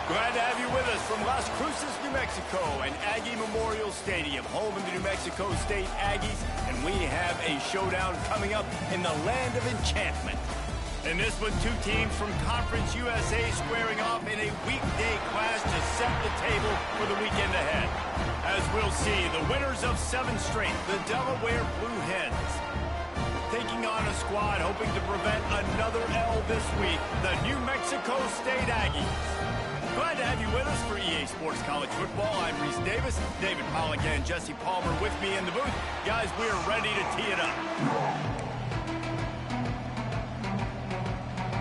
Glad to have you with us from Las Cruces, New Mexico, and Aggie Memorial Stadium, home of the New Mexico State Aggies, and we have a showdown coming up in the land of enchantment. In this one, two teams from Conference USA squaring off in a weekday clash to set the table for the weekend ahead. As we'll see, the winners of 7 straight, the Delaware Blue Hens, taking on a squad hoping to prevent another L this week, the New Mexico State Aggies. Glad to have you with us for EA Sports College Football. I'm Reese Davis, David Pollock and Jesse Palmer with me in the booth. Guys, we are ready to tee it up.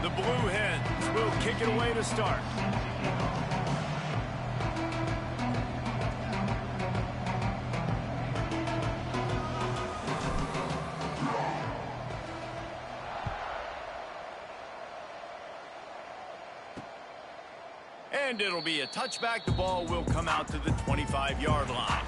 The Blue Hens will kick it away to start. And it'll be a touchback. The ball will come out to the 25-yard line.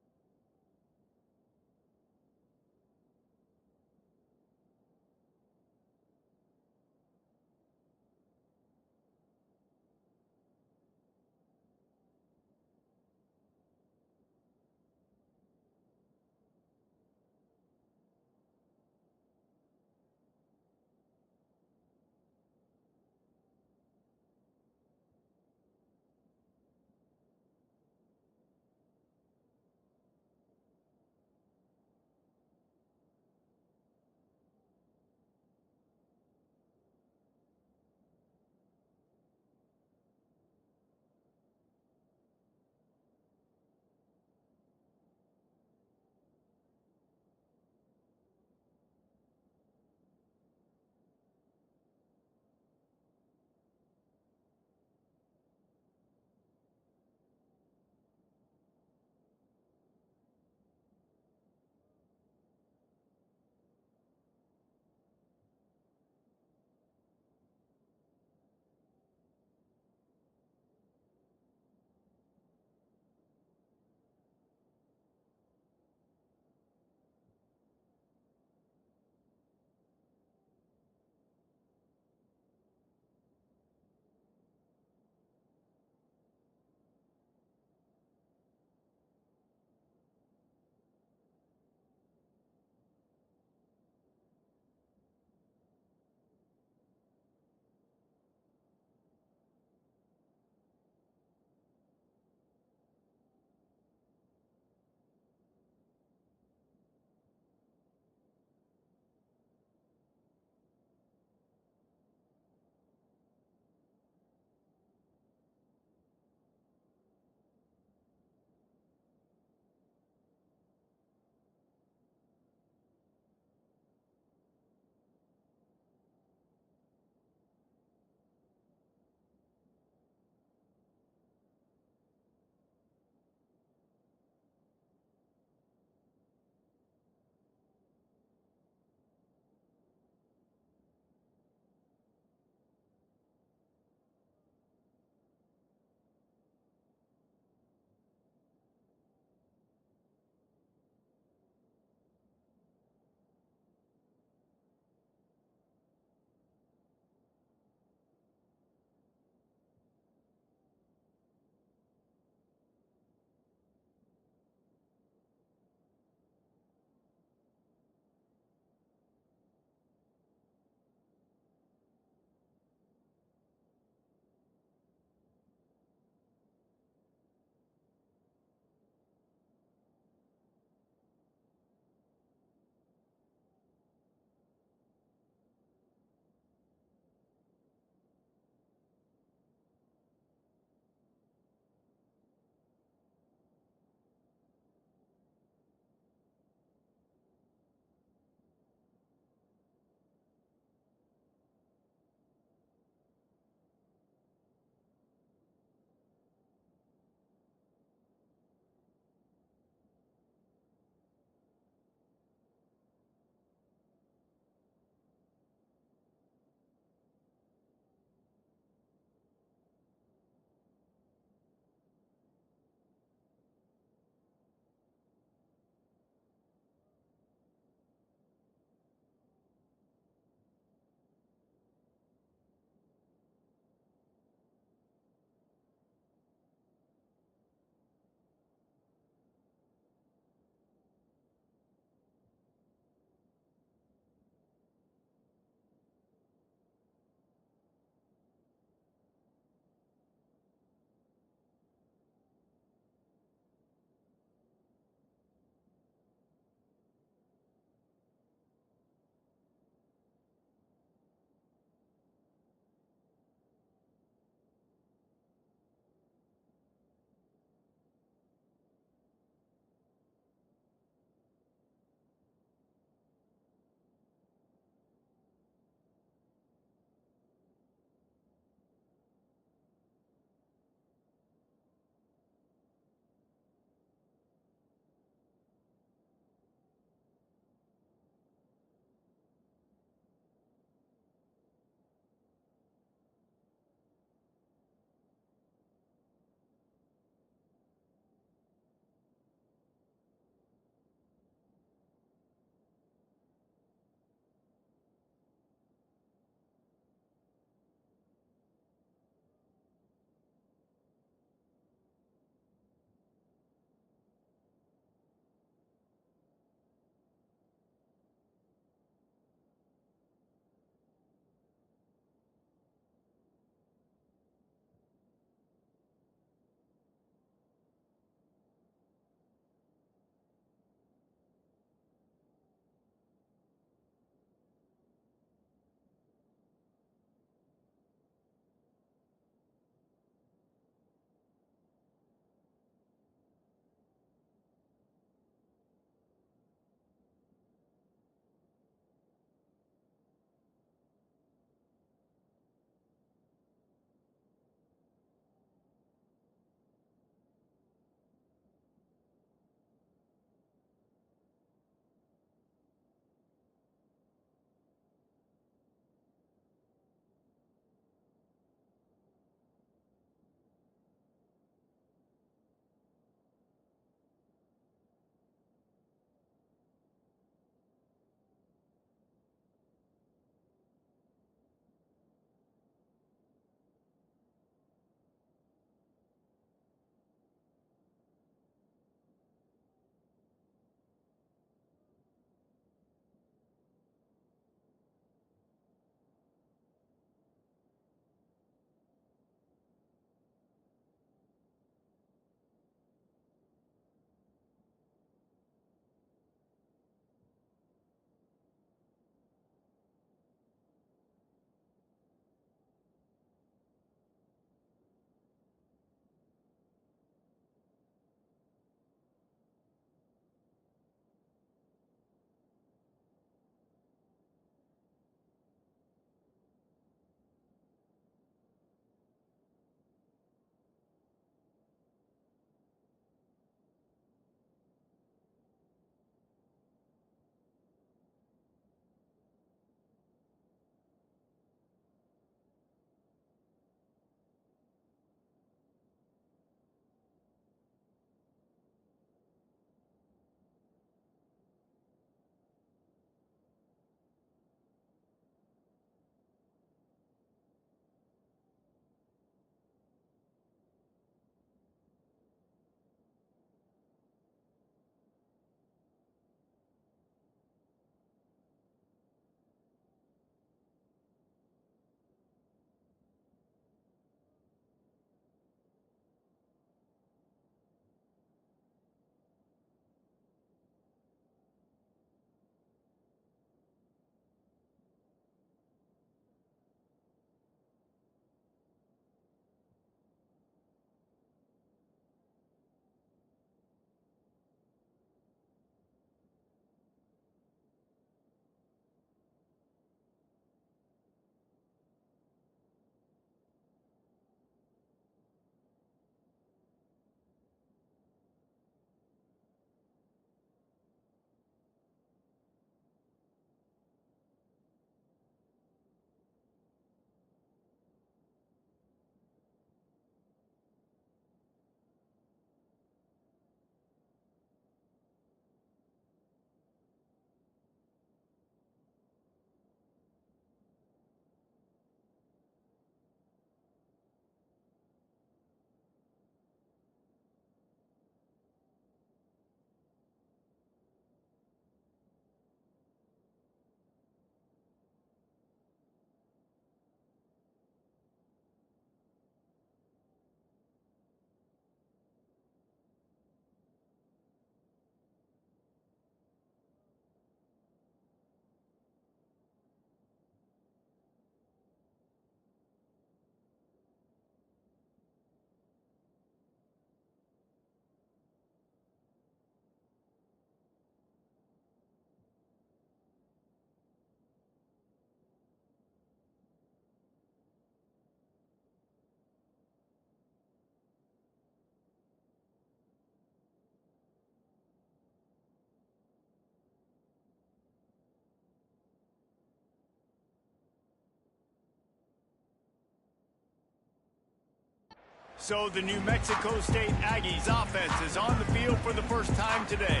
So the New Mexico State Aggies offense is on the field for the first time today.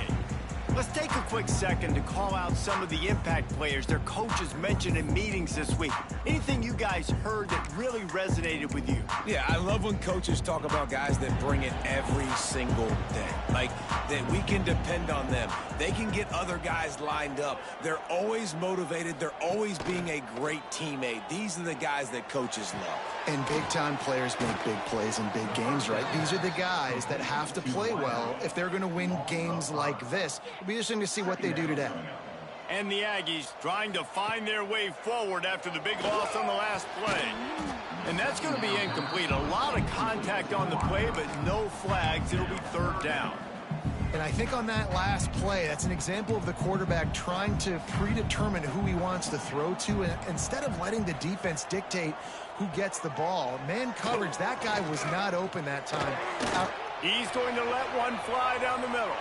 Let's take a quick second to call out some of the impact players their coaches mentioned in meetings this week. Anything you guys heard that really resonated with you? Yeah, I love when coaches talk about guys that bring it every single day. Like, that we can depend on them. They can get other guys lined up. They're always motivated. They're always being a great teammate. These are the guys that coaches love. And big-time players make big plays in big games, right? These are the guys that have to play well if they're going to win games like this. It'll be interesting to see what they do today. And the Aggies trying to find their way forward after the big loss on the last play. And that's going to be incomplete. A lot of contact on the play, but no flags. It'll be third down. And I think on that last play, that's an example of the quarterback trying to predetermine who he wants to throw to, and instead of letting the defense dictate who gets the ball. Man coverage, that guy was not open that time. He's going to let one fly down the middle.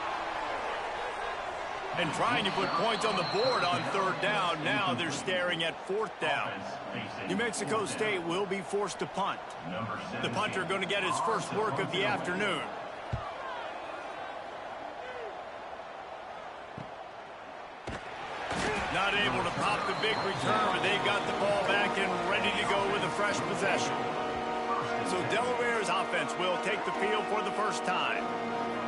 And trying to put points on the board on third down. Now they're staring at fourth down. New Mexico State will be forced to punt. The punter going to get his first work of the afternoon. Not able to pop the big return, but they got the ball back and ready to go with a fresh possession. So Delaware's offense will take the field for the first time.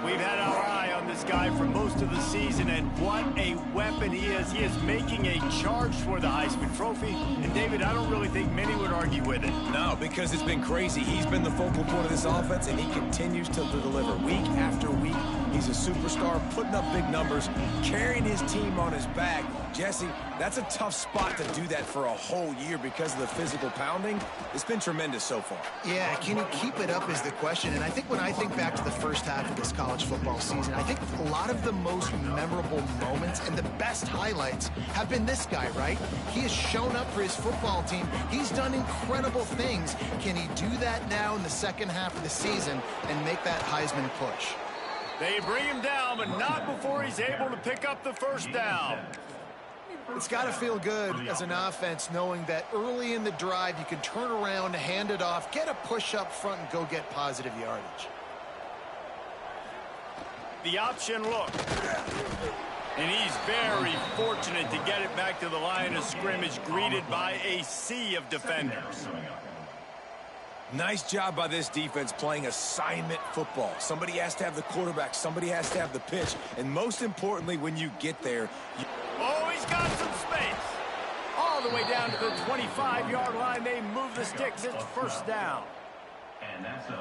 We've had our eye on this guy for most of the season, and what a weapon he is. He is making a charge for the Heisman Trophy. And, David, I don't really think many would argue with it. No, because it's been crazy. He's been the focal point of this offense, and he continues to deliver week after week. He's a superstar, putting up big numbers, carrying his team on his back. Jesse, that's a tough spot to do that for a whole year because of the physical pounding. It's been tremendous so far. Yeah, can he keep it up is the question. And I think when I think back to the first half of this college football season, I think a lot of the most memorable moments and the best highlights have been this guy, right? He has shown up for his football team. He's done incredible things. Can he do that now in the second half of the season and make that Heisman push? They bring him down, but not before he's able to pick up the first down. It's got to feel good as an offense knowing that early in the drive you can turn around, hand it off, get a push up front, and go get positive yardage. The option look. And he's very fortunate to get it back to the line of scrimmage, greeted by a sea of defenders. Nice job by this defense playing assignment football. Somebody has to have the quarterback. Somebody has to have the pitch. And most importantly, when you get there... Oh, he's got some space. All the way down to the 25-yard line. They move the sticks. It's first down.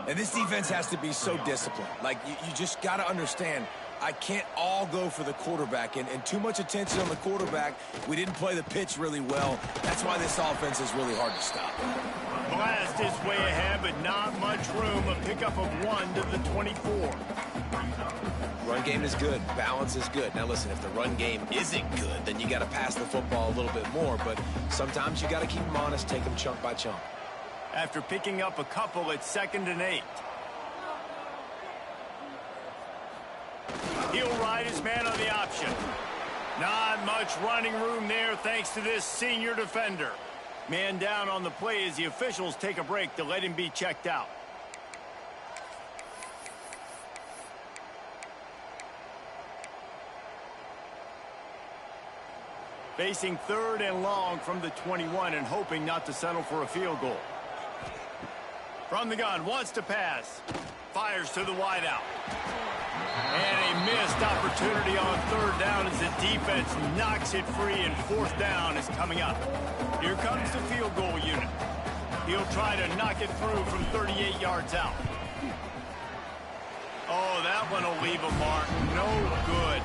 And this defense has to be so disciplined. Like, you just got to understand, I can't all go for the quarterback. And too much attention on the quarterback. We didn't play the pitch really well. That's why this offense is really hard to stop. Blast is way ahead, but not much room. A pickup of 1 to the 24. Run game is good. Balance is good. Now, listen, if the run game isn't good, then you got to pass the football a little bit more. But sometimes you got to keep them honest, take them chunk by chunk. After picking up a couple, it's 2nd and 8. He'll ride his man on the option. Not much running room there thanks to this senior defender. Man down on the play as the officials take a break to let him be checked out. Facing 3rd and long from the 21 and hoping not to settle for a field goal. From the gun, wants to pass. Fires to the wideout. And a missed opportunity on 3rd down as the defense knocks it free, and 4th down is coming up. Here comes the field goal unit. He'll try to knock it through from 38 yards out. Oh, that one will leave a mark. No good.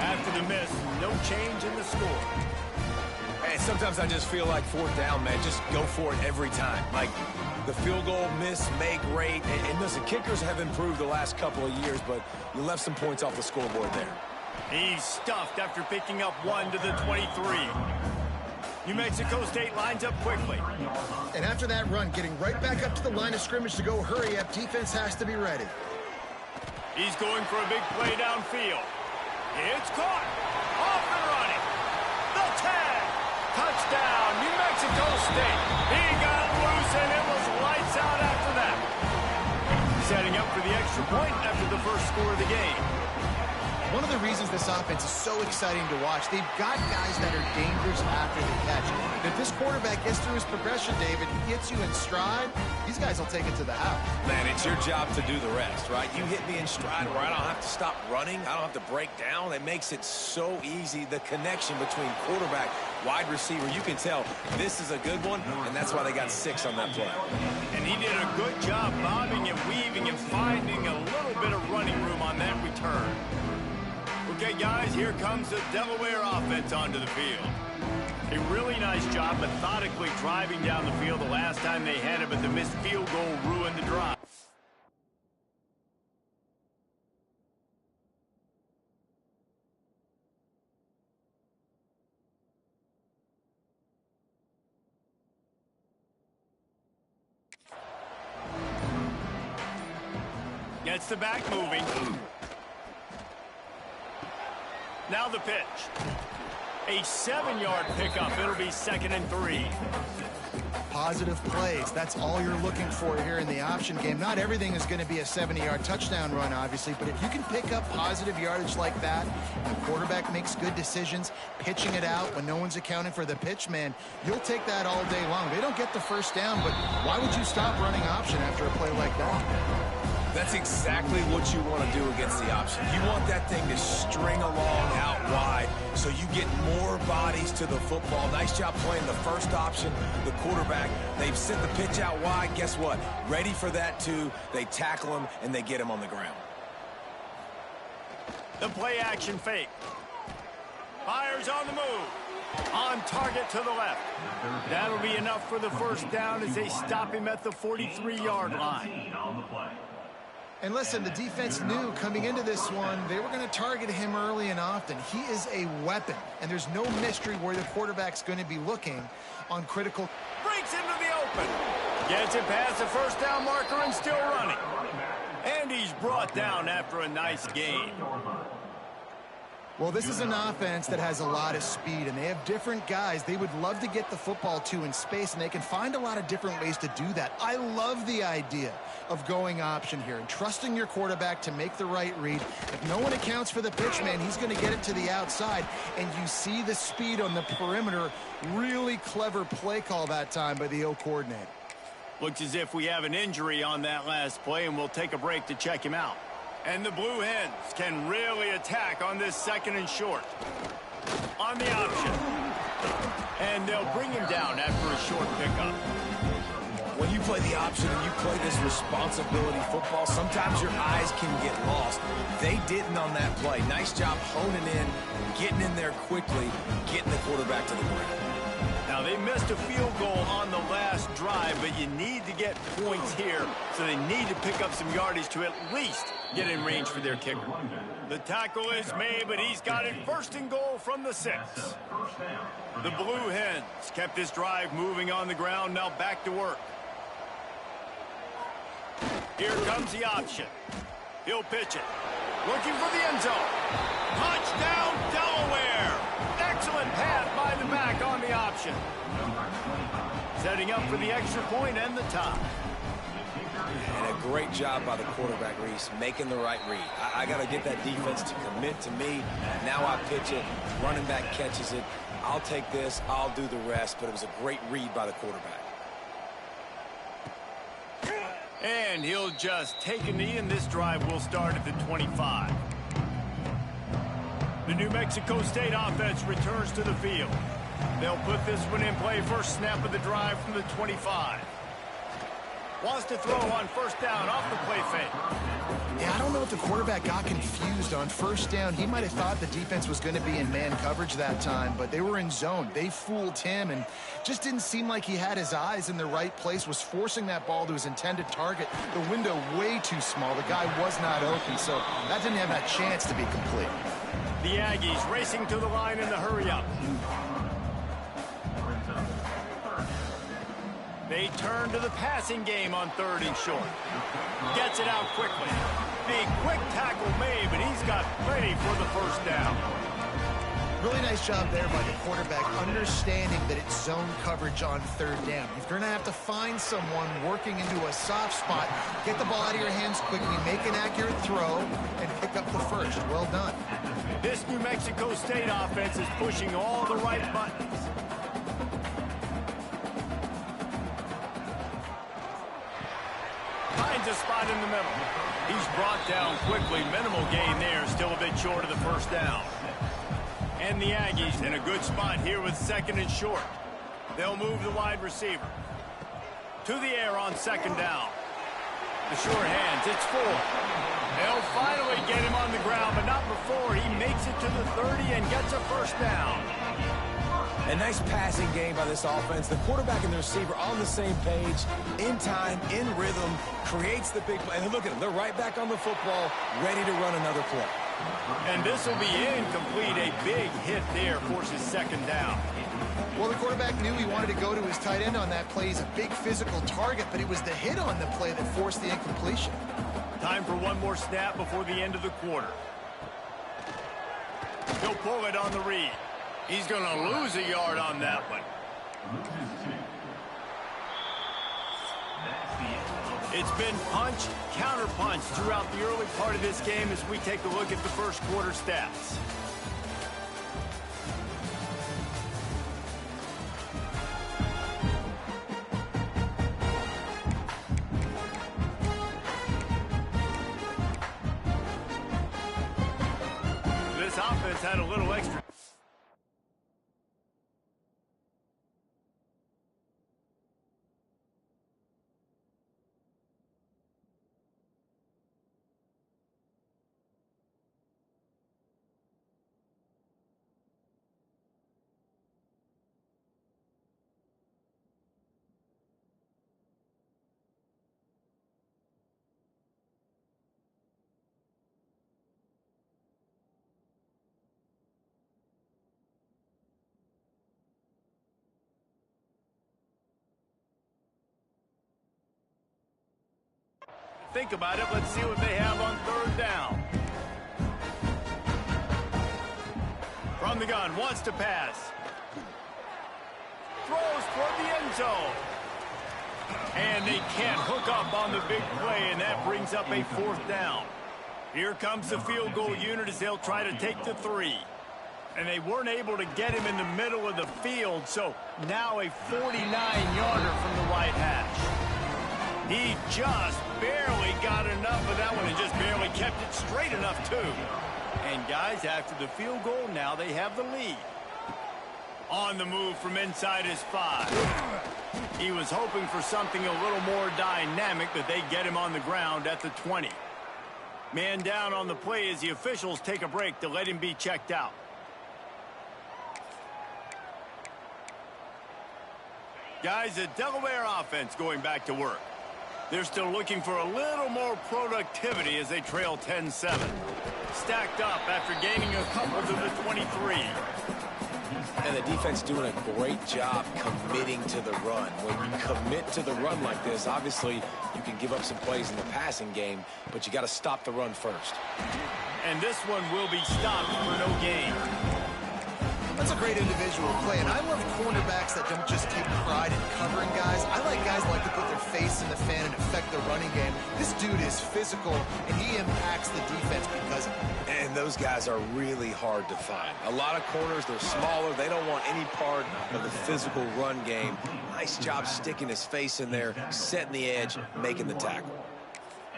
After the miss, no change in the score. Hey, sometimes I just feel like 4th down, man. Just go for it every time. Like, the field goal miss, make rate. And listen, kickers have improved the last couple of years, but you left some points off the scoreboard there. He's stuffed after picking up 1 to the 23. New Mexico State lines up quickly. And after that run, getting right back up to the line of scrimmage to go hurry up, defense has to be ready. He's going for a big play downfield. It's caught. Off and running. The tag. Touchdown, New Mexico State. He got loose, and it was lights out after that. Setting up for the extra point after the first score of the game. One of the reasons this offense is so exciting to watch, they've got guys that are dangerous after the catch. And if this quarterback gets through his progression, David, he hits you in stride, these guys will take it to the house. Man, it's your job to do the rest, right? You hit me in stride where I don't have to stop running. I don't have to break down. It makes it so easy. The connection between quarterback, wide receiver, you can tell this is a good one, and that's why they got 6 on that play. And he did a good job bobbing and weaving and finding a little bit of running room on that return. Okay, guys, here comes the Delaware offense onto the field. A really nice job methodically driving down the field the last time they had it, but the missed field goal ruined the drive. Gets the back moving. Now the pitch. A 7-yard pickup. It'll be 2nd and 3. Positive plays. That's all you're looking for here in the option game. Not everything is going to be a 70-yard touchdown run, obviously, but if you can pick up positive yardage like that, and the quarterback makes good decisions, pitching it out when no one's accounting for the pitch, man, you'll take that all day long. They don't get the first down, but why would you stop running option after a play like that? That's exactly what you want to do against the option. You want that thing to string along out wide so you get more bodies to the football. Nice job playing the first option, the quarterback. They've sent the pitch out wide. Guess what? Ready for that, too. They tackle him, and they get him on the ground. The play-action fake. Fires on the move. On target to the left. That'll be enough for the first down as they stop him at the 43-yard line. And listen, the defense knew coming into this one, they were going to target him early and often. He is a weapon, and there's no mystery where the quarterback's going to be looking on critical. Breaks into the open. Gets it past the first down marker and still running. And he's brought down after a nice gain. Well, this is an offense that has a lot of speed, and they have different guys they would love to get the football to in space, and they can find a lot of different ways to do that. I love the idea of going option here and trusting your quarterback to make the right read. If no one accounts for the pitch, man, he's going to get it to the outside, and you see the speed on the perimeter. Really clever play call that time by the O coordinator. Looks as if we have an injury on that last play, and we'll take a break to check him out. And the Blue Hens can really attack on this 2nd and short. On the option. And they'll bring him down after a short pickup. When you play the option and you play this responsibility football, sometimes your eyes can get lost. They didn't on that play. Nice job honing in, getting in there quickly, getting the quarterback to the ground. Now, they missed a field goal on the last drive, but you need to get points here, so they need to pick up some yardage to at least get in range for their kicker. The tackle is made, but he's got it 1st and goal from the 6. The Blue Hens kept this drive moving on the ground, now back to work. Here comes the option. He'll pitch it. Looking for the end zone. Touchdown, Delaware! Excellent pass by the back on the option. Setting up for the extra point and the tie. And a great job by the quarterback, Reese, making the right read. I got to get that defense to commit to me. Now I pitch it. Running back catches it. I'll take this. I'll do the rest. But it was a great read by the quarterback. And he'll just take a knee, and this drive will start at the 25. The New Mexico State offense returns to the field. They'll put this one in play. First snap of the drive from the 25. Wants to throw on first down off the play fake. Yeah, I don't know if the quarterback got confused on first down. He might have thought the defense was going to be in man coverage that time, but they were in zone. They fooled him and just didn't seem like he had his eyes in the right place, was forcing that ball to his intended target. The window way too small. The guy was not open, so that didn't have that chance to be complete. The Aggies racing to the line in the hurry-up. They turn to the passing game on 3rd and short. Gets it out quickly. A quick tackle made, but he's got plenty for the first down. Really nice job there by the quarterback, understanding that it's zone coverage on third down. You're going to have to find someone working into a soft spot, get the ball out of your hands quickly, make an accurate throw, and pick up the first. Well done. This New Mexico State offense is pushing all the right buttons. Finds a spot in the middle. He's brought down quickly. Minimal gain there. Still a bit short of the first down. And the Aggies in a good spot here with second and short. They'll move the wide receiver. To the air on second down. The short hands. It's 4. They'll finally get him on the ground, but not before he makes it to the 30 and gets a first down. A nice passing game by this offense. The quarterback and the receiver on the same page, in time, in rhythm, creates the big play. And look at them. They're right back on the football, ready to run another play. And this will be incomplete. A big hit there forces second down. Well, the quarterback knew he wanted to go to his tight end on that play. He's a big physical target, but it was the hit on the play that forced the incompletion. Time for one more snap before the end of the quarter. He'll pull it on the read. He's going to lose a yard on that one. It's been punch, counter punch throughout the early part of this game as we take a look at the first quarter stats. This offense had a little extra. Think about it. Let's see what they have on third down. From the gun, wants to pass. Throws toward the end zone. And they can't hook up on the big play, and that brings up a fourth down. Here comes the field goal unit as they'll try to take the 3. And they weren't able to get him in the middle of the field, so now a 49-yarder from the white hash. He just barely got enough of that one and just barely kept it straight enough, too. And, guys, after the field goal, now they have the lead. On the move from inside his 5. He was hoping for something a little more dynamic, but they get him on the ground at the 20. Man down on the play as the officials take a break to let him be checked out. Guys, the Delaware offense going back to work. They're still looking for a little more productivity as they trail 10-7. Stacked up after gaining a couple to the 23. And the defense doing a great job committing to the run. When you commit to the run like this, obviously you can give up some plays in the passing game, but you got to stop the run first. And this one will be stopped for no gain. That's a great individual play, and I love cornerbacks that don't just take pride in covering guys. I like guys that like to put their face in the fan and affect the running game. This dude is physical, and he impacts the defense because of it. And those guys are really hard to find. A lot of corners, they're smaller. They don't want any part of the physical run game. Nice job sticking his face in there, setting the edge, making the tackle.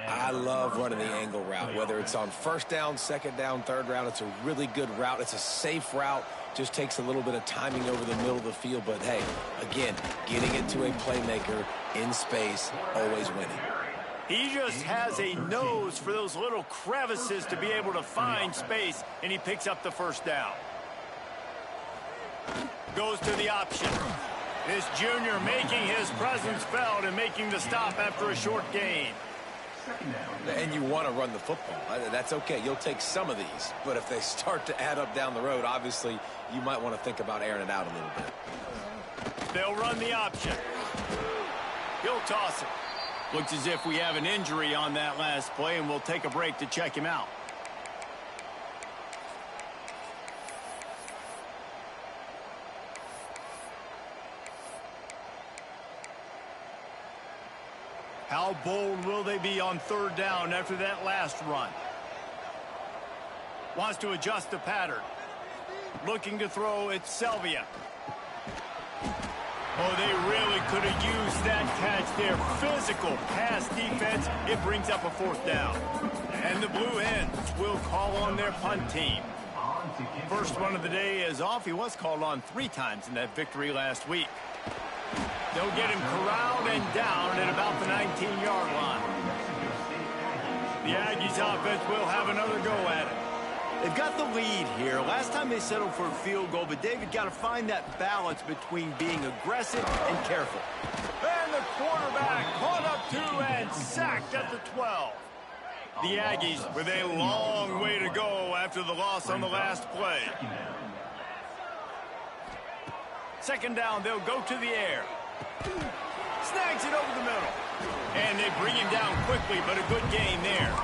I love running the angle route, whether it's on first down, second down, third down. It's a really good route. It's a safe route. Just takes a little bit of timing over the middle of the field. But, hey, again, getting it to a playmaker in space, always winning. He just has a nose for those little crevices to be able to find space, and he picks up the first down. Goes to the option. This junior making his presence felt and making the stop after a short gain. And you want to run the football. That's okay. You'll take some of these. But if they start to add up down the road, obviously, you might want to think about airing it out a little bit. They'll run the option. He'll toss it. Looks as if we have an injury on that last play, and we'll take a break to check him out. How bold will they be on third down after that last run? Wants to adjust the pattern. Looking to throw, it's Selvia. Oh, they really could have used that catch there. Physical pass defense. It brings up a fourth down. And the Blue Hens will call on their punt team. First one of the day is off. He was called on 3 times in that victory last week. They'll get him corralled and down at about the 19-yard line. The Aggies offense will have another go at it. They've got the lead here. Last time they settled for a field goal, but David got to find that balance between being aggressive and careful. And the quarterback caught up 2 and sacked at the 12. The Aggies with a long way to go after the loss on the last play. Second down, they'll go to the air. Snags it over the middle. And they bring him down quickly, but a good gain there.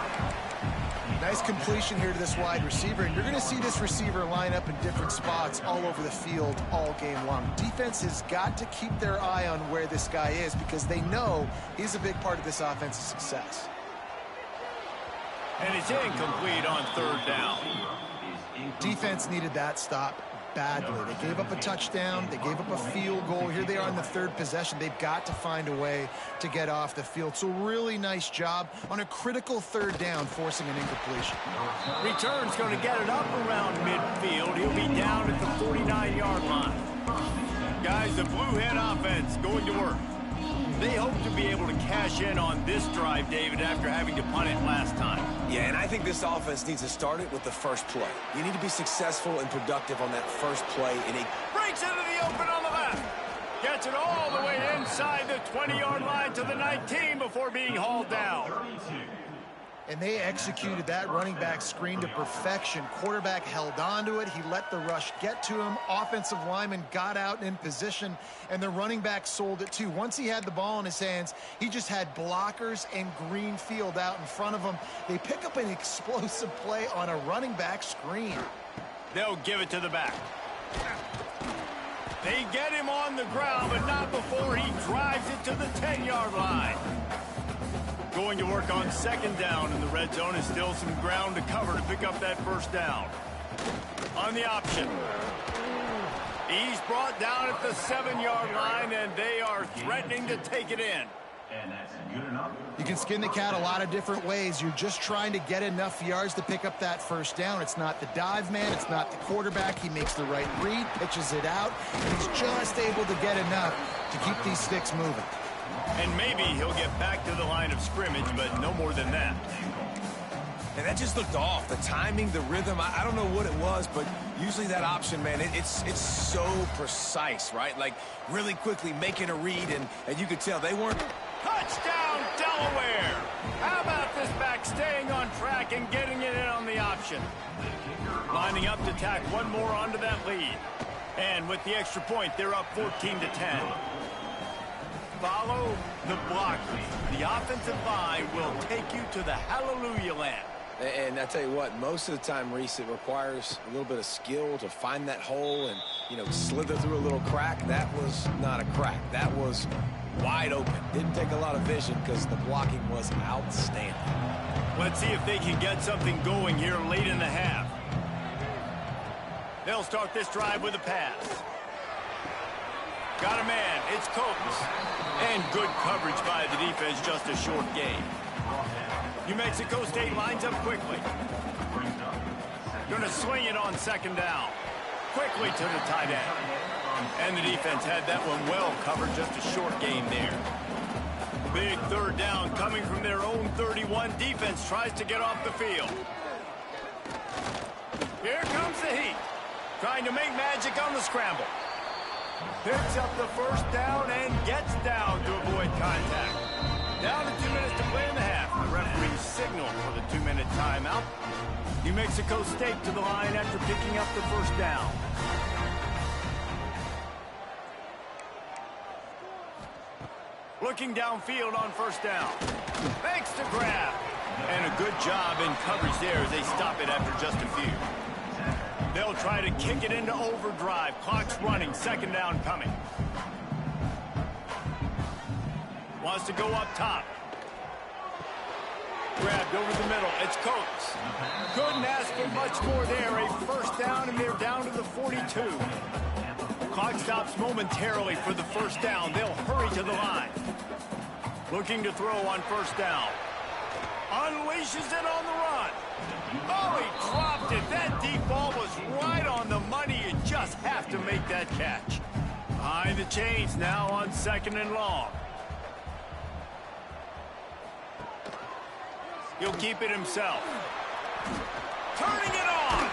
Nice completion here to this wide receiver, and you're going to see this receiver line up in different spots all over the field all game long. Defense has got to keep their eye on where this guy is because they know he's a big part of this offense's success. And it's incomplete on third down. Defense needed that stop badly. They gave up a touchdown. They gave up a field goal. Here they are in the third possession. They've got to find a way to get off the field. So really nice job on a critical third down, forcing an incompletion. Return's going to get it up around midfield. He'll be down at the 49-yard line. Guys, the Blue Hen offense going to work. They hope to be able to cash in on this drive, David, after having to punt it last time. Yeah, and I think this offense needs to start it with the first play. You need to be successful and productive on that first play. And it breaks into the open on the left. Gets it all the way inside the 20-yard line to the 19 before being hauled down. And they executed that running back screen to perfection. Quarterback held on to it. He let the rush get to him. Offensive lineman got out in position, and the running back sold it too. Once he had the ball in his hands, he just had blockers and green field out in front of him. They pick up an explosive play on a running back screen. They'll give it to the back. They get him on the ground, but not before he drives it to the 10-yard line. Going to work on second down in the red zone is still some ground to cover to pick up that first down. On the option. He's brought down at the 7-yard line, and they are threatening to take it in. And that's good enough. You can skin the cat a lot of different ways. You're just trying to get enough yards to pick up that first down. It's not the dive man. It's not the quarterback. He makes the right read, pitches it out, and he's just able to get enough to keep these sticks moving. And maybe he'll get back to the line of scrimmage, but no more than that. And that just looked off. The timing, the rhythm, I don't know what it was, but usually that option, man, it's so precise, right? Like really quickly making a read, and you could tell they weren't. Touchdown, Delaware! How about this back staying on track and getting it in on the option? Lining up to tack one more onto that lead. And with the extra point, they're up 14-10. Follow the blockers. The offensive line will take you to the hallelujah land. And I tell you what, most of the time, Reese, it requires a little bit of skill to find that hole and, you know, slither through a little crack. That was not a crack. That was wide open. Didn't take a lot of vision because the blocking was outstanding. Let's see if they can get something going here late in the half. They'll start this drive with a pass. Got a man. It's Coates. And good coverage by the defense, just a short gain. New Mexico State lines up quickly. Going to swing it on second down. Quickly to the tight end. And the defense had that one well covered, just a short gain there. Big third down coming from their own 31. Defense tries to get off the field. Here comes the heat. Trying to make magic on the scramble. Picks up the first down and gets down to avoid contact. Down to 2 minutes to play in the half. The referee signal for the 2-minute timeout. New Mexico State to the line after picking up the first down. Looking downfield on first down. Makes the grab. And a good job in coverage there as they stop it after just a few. They'll try to kick it into overdrive. Clock's running. Second down coming. Wants to go up top. Grabbed over the middle. It's Coates. Couldn't ask for much more there. A first down, and they're down to the 42. Clock stops momentarily for the first down. They'll hurry to the line. Looking to throw on first down. Unleashes it on the run. Oh, he dropped it. That deep ball was right on the money. You just have to make that catch. Behind the chains now on 2nd and long. He'll keep it himself. Turning it on.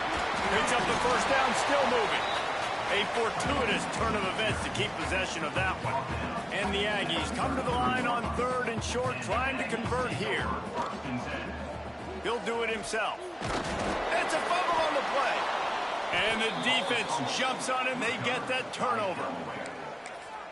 Picks up the first down, still moving. A fortuitous turn of events to keep possession of that one. And the Aggies come to the line on 3rd and short, trying to convert here. He'll do it himself. It's a fumble on the play. And the defense jumps on him. They get that turnover.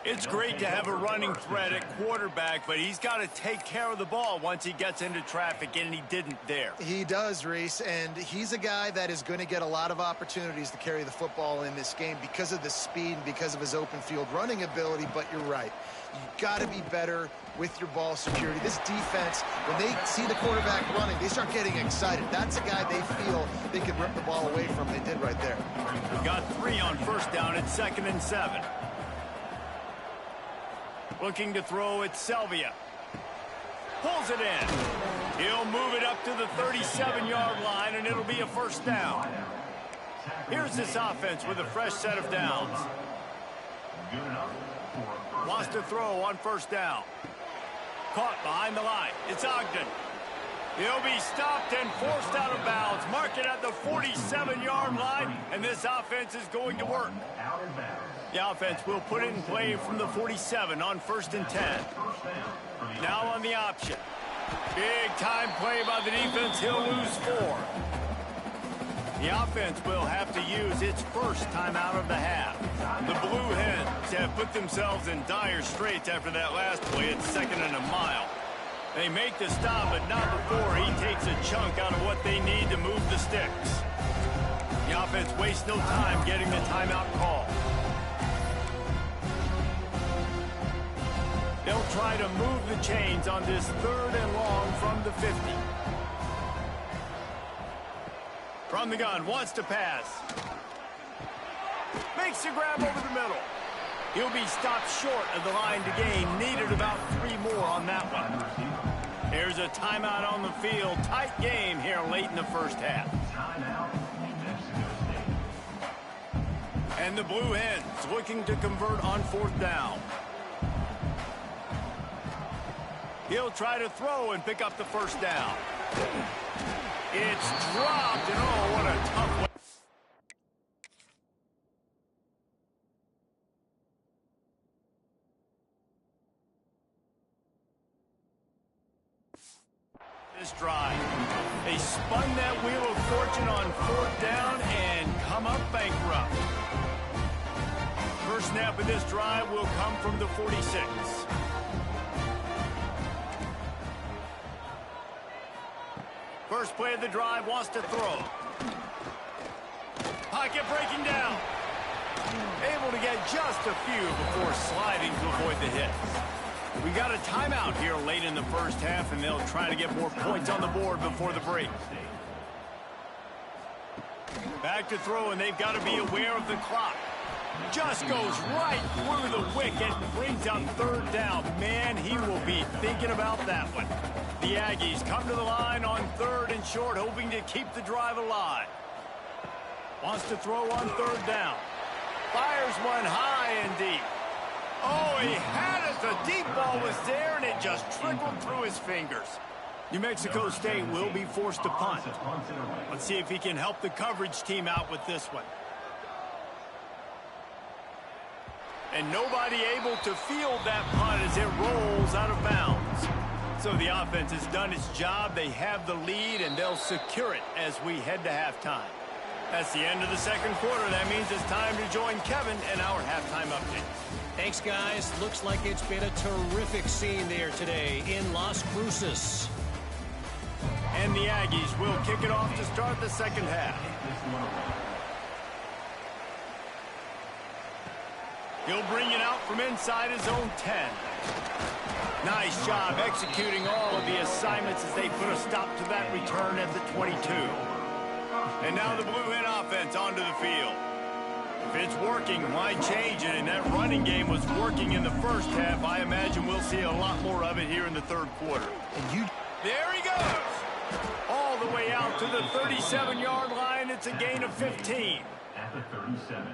It's great to have a running threat at quarterback, but he's got to take care of the ball once he gets into traffic, and he didn't there. He does, Reese, and he's a guy that is going to get a lot of opportunities to carry the football in this game because of the speed and because of his open field running ability, but you're right. You've got to be better with your ball security. This defense, when they see the quarterback running, they start getting excited. That's a guy they feel they can rip the ball away from. They did right there. We got 3 on first down at 2nd and 7. Looking to throw it, Selvia. Pulls it in. He'll move it up to the 37-yard line, and it'll be a first down. Here's this offense with a fresh set of downs. Wants to throw on first down. Caught behind the line. It's Ogden. He'll be stopped and forced out of bounds. Mark it at the 47-yard line, and this offense is going to work. The offense will put it in play from the 47 on 1st and 10. Now on the option. Big time play by the defense. He'll lose 4. The offense will have to use its first timeout of the half. The Blue Hens have put themselves in dire straits after that last play at 2nd and a mile. They make the stop, but not before he takes a chunk out of what they need to move the sticks. The offense wastes no time getting the timeout call. They'll try to move the chains on this 3rd and long from the 50. From the gun, wants to pass. Makes a grab over the middle. He'll be stopped short of the line to gain. Needed about 3 more on that one. Here's a timeout on the field. Tight game here late in the first half. And the Blue Hens looking to convert on 4th down. He'll try to throw and pick up the first down. It's dropped, and oh, what a tough way. This drive. They spun that wheel of fortune on 4th down and come up bankrupt. First snap of this drive will come from the 46. First play of the drive, wants to throw. Pocket breaking down. Able to get just a few before sliding to avoid the hit. We got a timeout here late in the first half, and they'll try to get more points on the board before the break. Back to throw, and they've got to be aware of the clock. Just goes right through the wicket, brings up 3rd down. Man, he will be thinking about that one. The Aggies come to the line on 3rd and short, hoping to keep the drive alive. Wants to throw on 3rd down. Fires one high and deep. Oh, he had it. The deep ball was there, and it just trickled through his fingers. New Mexico State will be forced to punt. Let's see if he can help the coverage team out with this one. And nobody able to field that punt as it rolls out of bounds. So the offense has done its job. They have the lead, and they'll secure it as we head to halftime. That's the end of the second quarter. That means it's time to join Kevin in our halftime update. Thanks, guys. Looks like it's been a terrific scene there today in Las Cruces. And the Aggies will kick it off to start the second half. He'll bring it out from inside his own 10. Nice job executing all of the assignments as they put a stop to that return at the 22. And now the Blue Hen offense onto the field. If it's working, why change it? And that running game was working in the first half. I imagine we'll see a lot more of it here in the third quarter. There he goes. All the way out to the 37-yard line. It's a gain of 15. At the 37.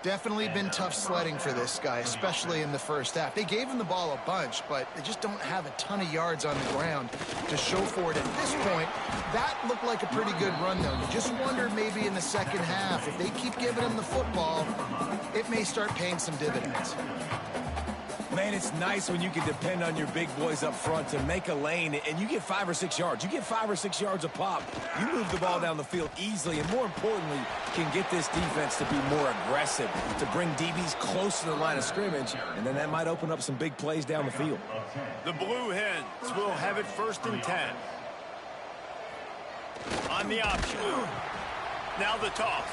Definitely been tough sledding for this guy, especially in the first half. They gave him the ball a bunch, but they just don't have a ton of yards on the ground to show for it. At this point, that looked like a pretty good run, though. You just wonder maybe in the second half, if they keep giving him the football, it may start paying some dividends. Man, it's nice when you can depend on your big boys up front to make a lane, and you get 5 or 6 yards. You get 5 or 6 yards a pop. You move the ball down the field easily, and more importantly, can get this defense to be more aggressive, to bring DBs close to the line of scrimmage, and then that might open up some big plays down the field. The Blue Hens will have it 1st and 10. On the option. Now the toss.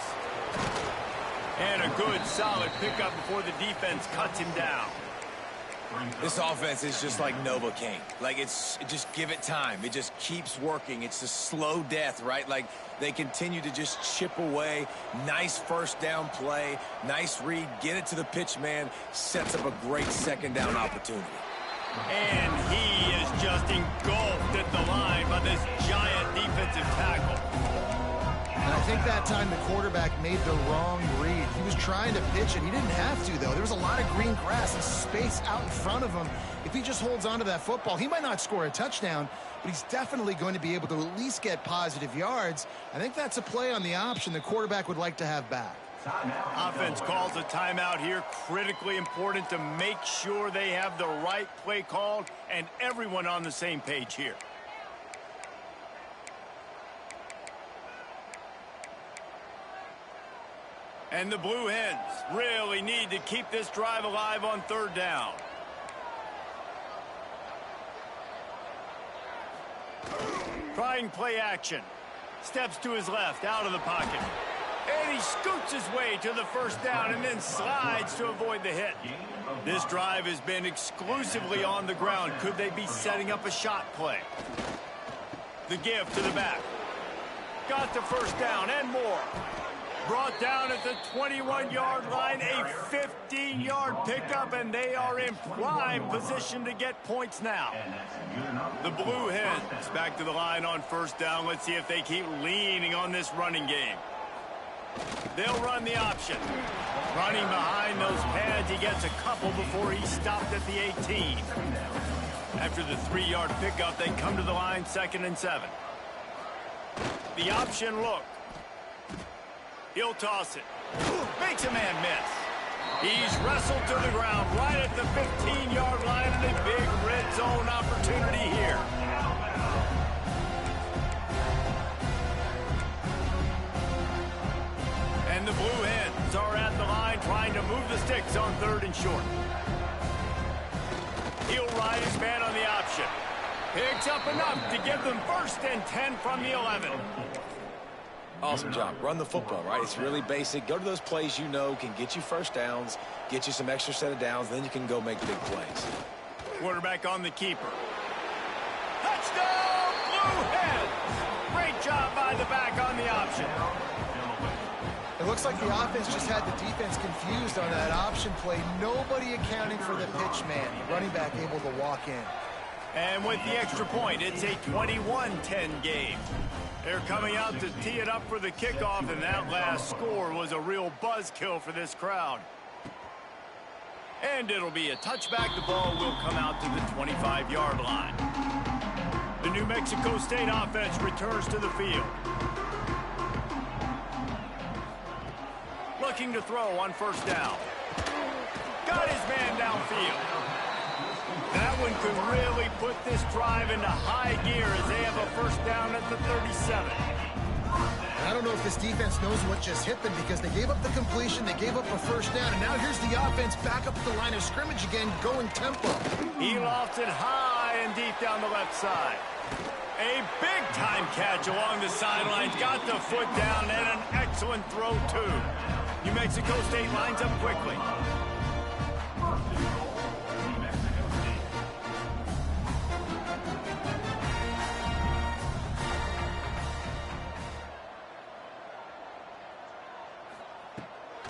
And a good, solid pickup before the defense cuts him down. This offense is just like Novocaine. Like, just give it time. It just keeps working. It's a slow death, right? Like, they continue to just chip away. Nice first down play. Nice read. Get it to the pitch man. Sets up a great second down opportunity. And he is just engulfed at the line by this giant defensive tackle. And I think that time the quarterback made the wrong read. He was trying to pitch it. He didn't have to, though. There was a lot of green grass and space out in front of him. If he just holds on to that football, he might not score a touchdown, but he's definitely going to be able to at least get positive yards. I think that's a play on the option the quarterback would like to have back. Offense calls a timeout here. Critically important to make sure they have the right play called and everyone on the same page here. And the Blue Hens really need to keep this drive alive on 3rd down. Trying play action. Steps to his left, out of the pocket. And he scoots his way to the 1st down and then slides to avoid the hit. This drive has been exclusively on the ground. Could they be setting up a shot play? The give to the back. Got the 1st down and more. Brought down at the 21-yard line, a 15-yard pickup, and they are in prime position to get points now. The Blue Hens back to the line on 1st down. Let's see if they keep leaning on this running game. They'll run the option. Running behind those pads, he gets a couple before he stopped at the 18. After the 3-yard pickup, they come to the line 2nd and 7. The option look. He'll toss it. Makes a man miss. He's wrestled to the ground right at the 15-yard line and a big red zone opportunity here. And the Blue Hens are at the line trying to move the sticks on 3rd and short. He'll ride his man on the option. Picks up enough to give them 1st and 10 from the 11. Awesome job. Run the football, right? It's really basic. Go to those plays you know can get you 1st downs, get you some extra set of downs, then you can go make big plays. Quarterback on the keeper. Touchdown, Blue Hens! Great job by the back on the option. It looks like the offense just had the defense confused on that option play. Nobody accounting for the pitch man. Running back able to walk in. And with the extra point, it's a 21-10 game. They're coming out to tee it up for the kickoff, and that last score was a real buzzkill for this crowd. And it'll be a touchback. The ball will come out to the 25-yard line. The New Mexico State offense returns to the field. Looking to throw on 1st down. Got his man downfield. That one could really put this drive into high gear as they have a 1st down at the 37. And I don't know if this defense knows what just hit them because they gave up the completion, they gave up a 1st down, and now here's the offense back up at the line of scrimmage again, going tempo. He lofts it high and deep down the left side. A big-time catch along the sidelines, got the foot down, and an excellent throw, too. New Mexico State lines up quickly.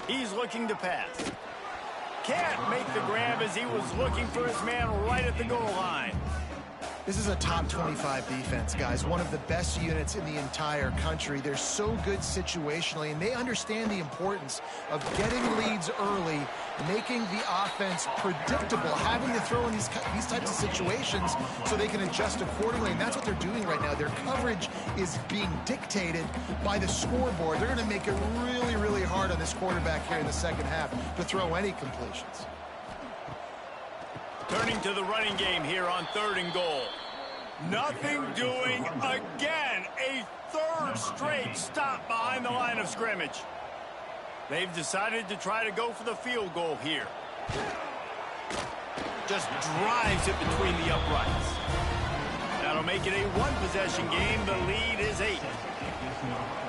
He's looking to pass. Can't make the grab as he was looking for his man right at the goal line. This is a top 25 defense, guys. One of the best units in the entire country. They're so good situationally, and they understand the importance of getting leads early, making the offense predictable, having to throw in these types of situations so they can adjust accordingly, and that's what they're doing right now. Their coverage is being dictated by the scoreboard. They're going to make it really, really hard on this quarterback here in the second half to throw any completions. Turning to the running game here on 3rd and goal. Nothing doing again. A 3rd straight stop behind the line of scrimmage. They've decided to try to go for the field goal here. Just drives it between the uprights. That'll make it a 1-possession game. The lead is 8.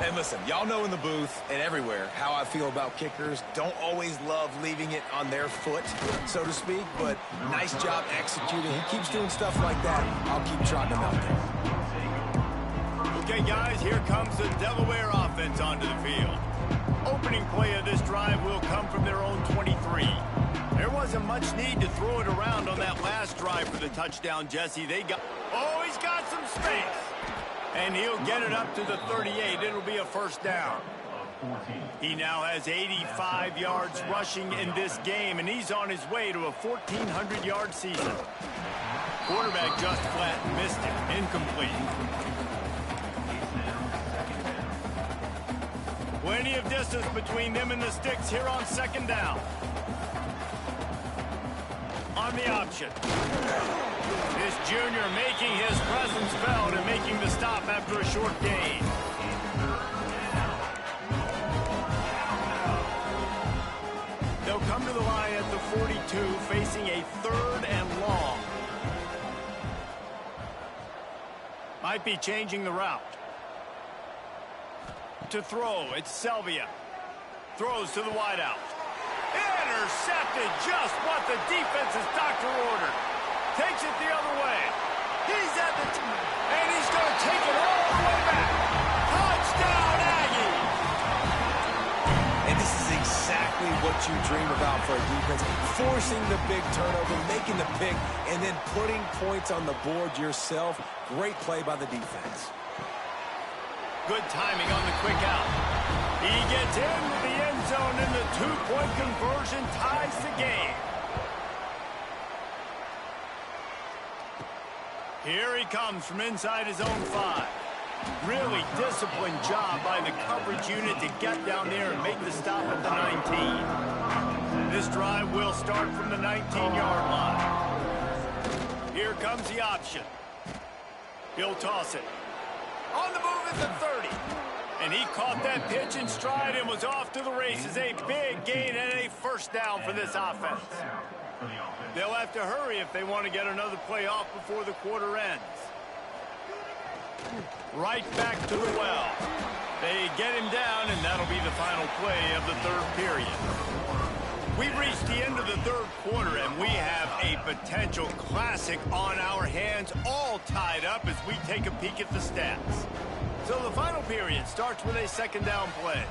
And listen, y'all know in the booth and everywhere how I feel about kickers. Don't always love leaving it on their foot, so to speak, but nice job executing. He keeps doing stuff like that. I'll keep trotting him out there. Okay, guys, here comes the Delaware offense onto the field. Opening play of this drive will come from their own 23. There wasn't much need to throw it around on that last drive for the touchdown, Jesse. Oh, he's got some space. And he'll get it up to the 38. It'll be a 1st down. He now has 85 yards rushing in this game, and he's on his way to a 1,400-yard season. Quarterback just flat missed it. Incomplete. Plenty of distance between them and the sticks here on 2nd down. On the option. This junior making his presence felt and making the stop after a short gain. They'll come to the line at the 42, facing a 3rd and long. Might be changing the route. To throw, it's Selvia. Throws to the wideout. Intercepted, just what the defense's doctor ordered. Takes it the other way. He's at the and he's going to take it all the way back. Touchdown, Aggie! And this is exactly what you dream about for a defense. Forcing the big turnover, making the pick, and then putting points on the board yourself. Great play by the defense. Good timing on the quick out. He gets into the end zone, and the 2-point conversion ties the game. Here he comes from inside his own 5. Really disciplined job by the coverage unit to get down there and make the stop at the 19. This drive will start from the 19-yard line. Here comes the option. He'll toss it. On the move at the 30. And he caught that pitch in stride and was off to the races. A big gain and a 1st down for this offense. They'll have to hurry if they want to get another play off before the quarter ends. Right back to the well. They get him down, and that'll be the final play of the 3rd period. We've reached the end of the 3rd quarter, and we have a potential classic on our hands, all tied up as we take a peek at the stats. So the final period starts with a 2nd down play.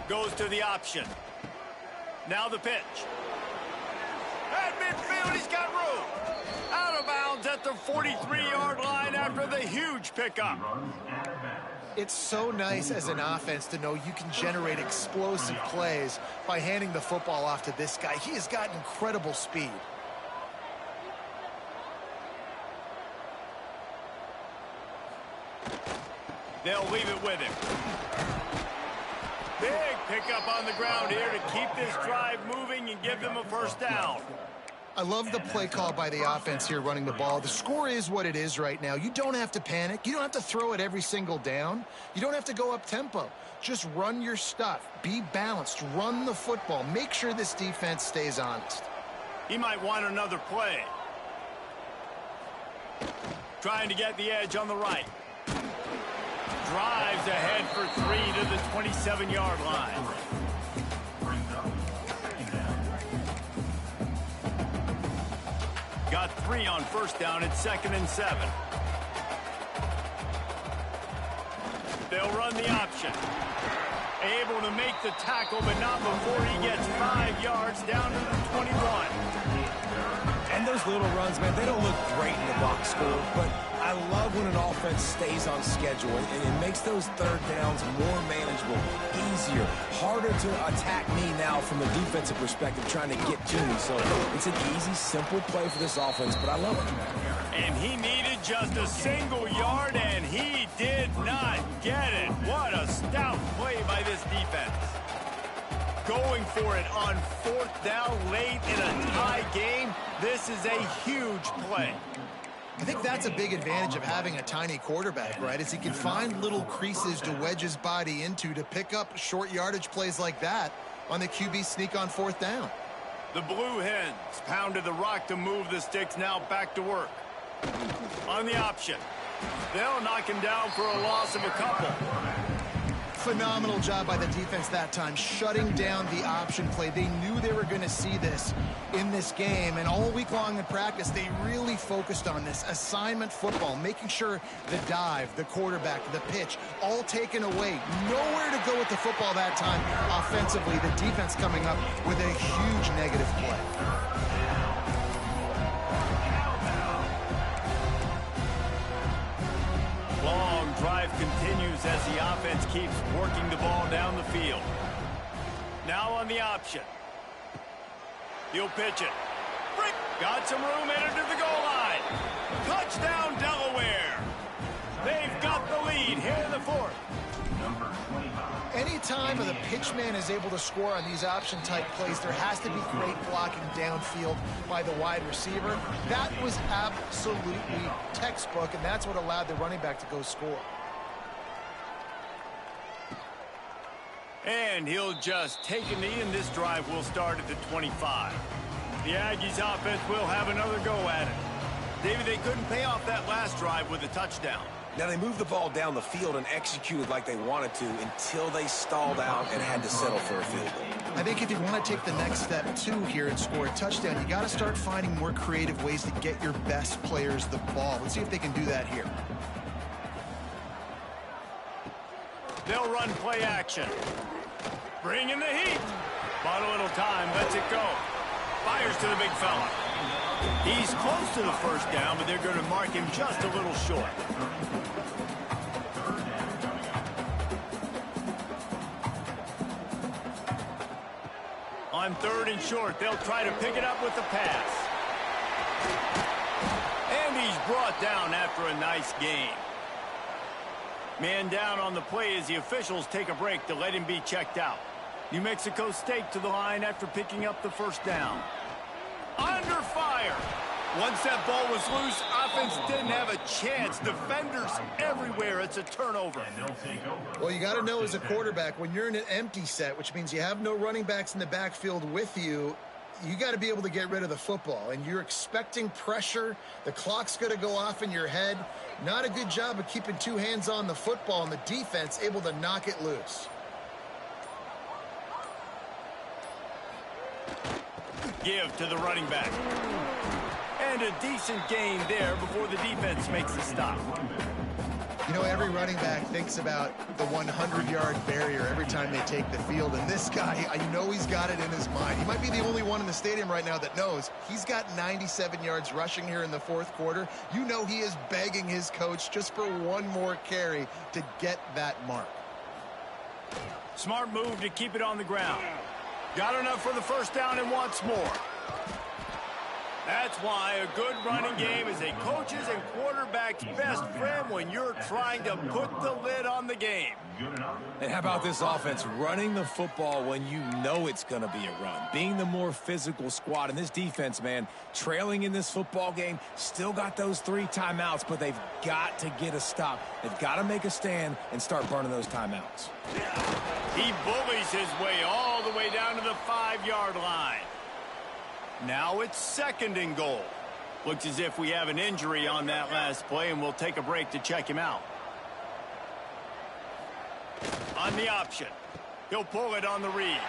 Goes to the option. Now the pitch. At midfield, he's got room. Out of bounds at the 43-yard line after the huge pickup. It's so nice as an offense to know you can generate explosive plays by handing the football off to this guy. He has got incredible speed. They'll leave it with him. Big pickup on the ground here to keep this drive moving and give them a 1st down. I love the play call by the offense here running the ball. The score is what it is right now. You don't have to panic. You don't have to throw it every single down. You don't have to go up tempo. Just run your stuff. Be balanced. Run the football. Make sure this defense stays honest. He might want another play. Trying to get the edge on the right. Drives ahead for 3 to the 27-yard line. Got 3 on 1st down at 2nd and 7. They'll run the option. Able to make the tackle, but not before he gets 5 yards down to the 21. And those little runs, man, they don't look great in the box score, but I love when an offense stays on schedule, and it makes those third downs more manageable, easier, harder to attack me now from a defensive perspective trying to get to me. So it's an easy, simple play for this offense, but I love it. And he needed just a single yard, and he did not get it. What a stout play by this defense. Going for it on 4th down late in a tie game. This is a huge play. I think that's a big advantage of having a tiny quarterback, right? Is he can find little creases to wedge his body into to pick up short yardage plays like that on the QB sneak on 4th down. The Blue Hens pounded the rock to move the sticks, now back to work. On the option. They'll knock him down for a loss of a couple. Phenomenal job by the defense that time, shutting down the option play. They knew they were going to see this in this game, and all week long in practice, they really focused on this assignment football, making sure the dive, the quarterback, the pitch, all taken away. Nowhere to go with the football that time offensively. The defense coming up with a huge negative play. Long drive continues as the offense keeps working the ball down the field. Now on the option. He'll pitch it. Got some room headed to the goal line. Touchdown, Delaware. They've got the lead here in the 4th. Anytime the pitchman is able to score on these option-type plays, there has to be great blocking downfield by the wide receiver. That was absolutely textbook, and that's what allowed the running back to go score. And he'll just take a knee, and this drive will start at the 25. The Aggies offense will have another go at it. David, they couldn't pay off that last drive with a touchdown. Now, they moved the ball down the field and executed like they wanted to until they stalled out and had to settle for a field goal. I think if you want to take the next step, too, here and score a touchdown, you got to start finding more creative ways to get your best players the ball. Let's see if they can do that here. They'll run play action. Bring in the heat. Bought a little time, lets it go. Fires to the big fella. He's close to the first down, but they're going to mark him just a little short. On 3rd and short, they'll try to pick it up with the pass. And he's brought down after a nice gain. Man down on the play as the officials take a break to let him be checked out. New Mexico State to the line after picking up the first down. Under fire. Once that ball was loose, offense didn't have a chance. Defenders everywhere. It's a turnover. Well, you got to know as a quarterback, when you're in an empty set, which means you have no running backs in the backfield with you, you got to be able to get rid of the football. And you're expecting pressure. The clock's going to go off in your head. Not a good job of keeping two hands on the football, and the defense able to knock it loose. Give to the running back. And a decent gain there before the defense makes the stop. You know, every running back thinks about the 100-yard barrier every time they take the field. And this guy, I know he's got it in his mind. He might be the only one in the stadium right now that knows he's got 97 yards rushing here in the 4th quarter. You know he is begging his coach just for one more carry to get that mark. Smart move to keep it on the ground. Got enough for the first down and wants more. That's why a good running game is a coach's and quarterback's best friend when you're trying to put the lid on the game. And how about this offense running the football when you know it's going to be a run? Being the more physical squad. And this defense, man, trailing in this football game, still got those 3 timeouts, but they've got to get a stop. They've got to make a stand and start burning those timeouts. He bullies his way all the way down to the 5-yard line. Now it's 2nd and goal. Looks as if we have an injury on that last play, and we'll take a break to check him out. On the option. He'll pull it on the read.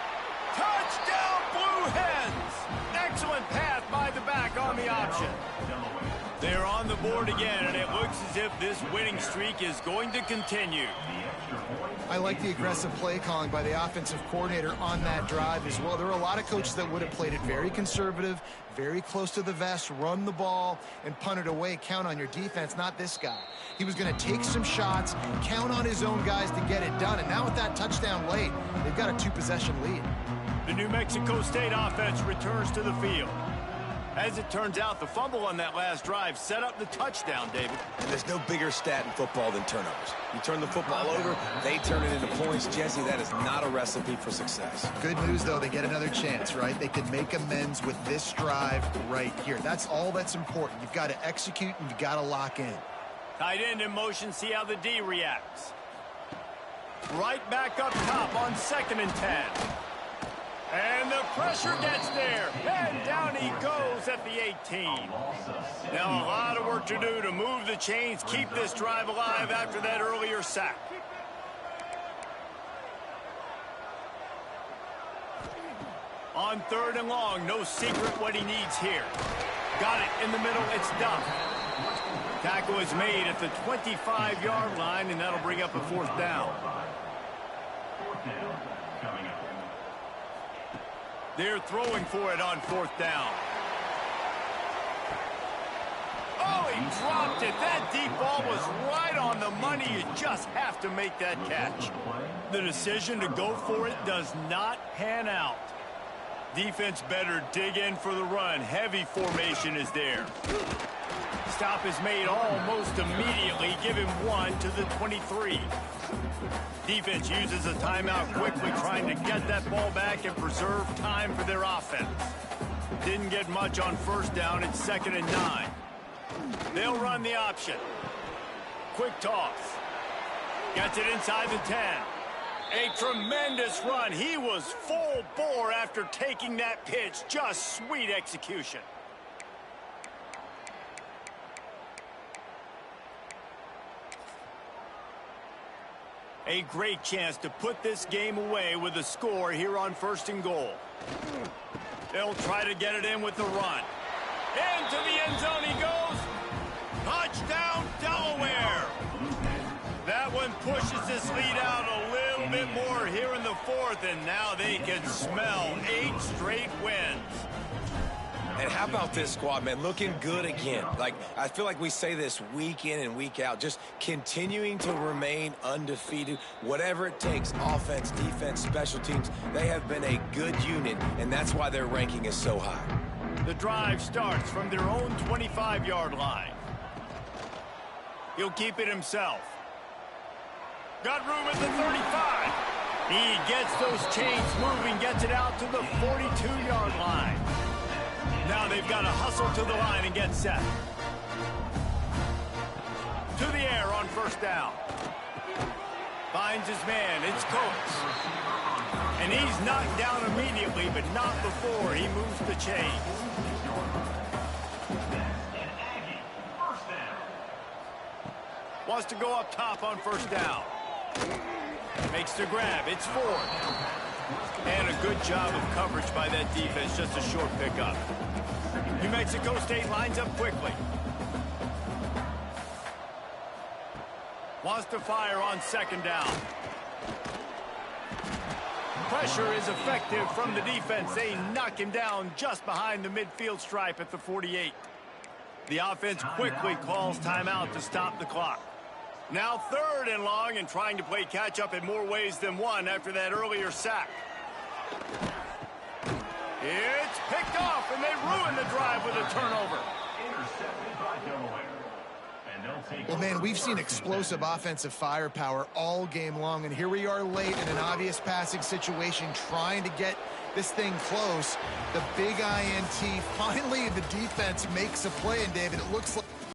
Touchdown, Blue Hens! Excellent pass by the back on the option. They're on the board again, and it looks as if this winning streak is going to continue. I like the aggressive play calling by the offensive coordinator on that drive as well. There are a lot of coaches that would have played it very conservative, very close to the vest, run the ball, and punt it away. Count on your defense, not this guy. He was going to take some shots, count on his own guys to get it done. And now with that touchdown late, they've got a 2-possession lead. The New Mexico State offense returns to the field. As it turns out, the fumble on that last drive set up the touchdown, David. And there's no bigger stat in football than turnovers. You turn the football over, they turn it into points. Jesse, that is not a recipe for success. Good news, though, they get another chance, right? They can make amends with this drive right here. That's all that's important. You've got to execute and you've got to lock in. Tight end in motion, see how the D reacts. Right back up top on 2nd and 10. And the pressure gets there, and down he goes at the 18. Now a lot of work to do to move the chains, keep this drive alive after that earlier sack. On 3rd and long, no secret what he needs here. Got it in the middle, it's done. Tackle is made at the 25-yard line, and that'll bring up a 4th down. They're throwing for it on 4th down. Oh, he dropped it. That deep ball was right on the money. You just have to make that catch. The decision to go for it does not pan out. Defense better dig in for the run. Heavy formation is there. Stop is made almost immediately. Give him 1 to the 23. Defense uses a timeout quickly, trying to get that ball back and preserve time for their offense. Didn't get much on 1st down. It's 2nd and 9. They'll run the option. Quick toss. Gets it inside the 10. A tremendous run. He was full bore after taking that pitch. Just sweet execution. A great chance to put this game away with a score here on 1st and goal. They'll try to get it in with the run. Into the end zone he goes. Touchdown, Delaware. That one pushes this lead out a little bit more here in the 4th, and now they can smell 8 straight wins. And how about this squad, man? Looking good again. Like, I feel like we say this week in and week out, just continuing to remain undefeated. Whatever it takes, offense, defense, special teams, they have been a good unit, and that's why their ranking is so high. The drive starts from their own 25-yard line. He'll keep it himself. Got room at the 35. He gets those chains moving, gets it out to the 42-yard line. Now they've got to hustle to the line and get set. To the air on 1st down. Finds his man. It's Coates. And he's knocked down immediately, but not before he moves the chains. Wants to go up top on 1st down. Makes the grab. It's 4th. And a good job of coverage by that defense. Just a short pickup. New Mexico State lines up quickly. Wants to fire on 2nd down. Pressure is effective from the defense. They knock him down just behind the midfield stripe at the 48. The offense quickly calls timeout to stop the clock. Now 3rd and long, and trying to play catch-up in more ways than one after that earlier sack. It's picked off, and they ruin the drive with a turnover. Well, man, we've seen explosive offensive firepower all game long, and here we are late in an obvious passing situation trying to get this thing close. The big INT, finally the defense makes a play, and David, it looks like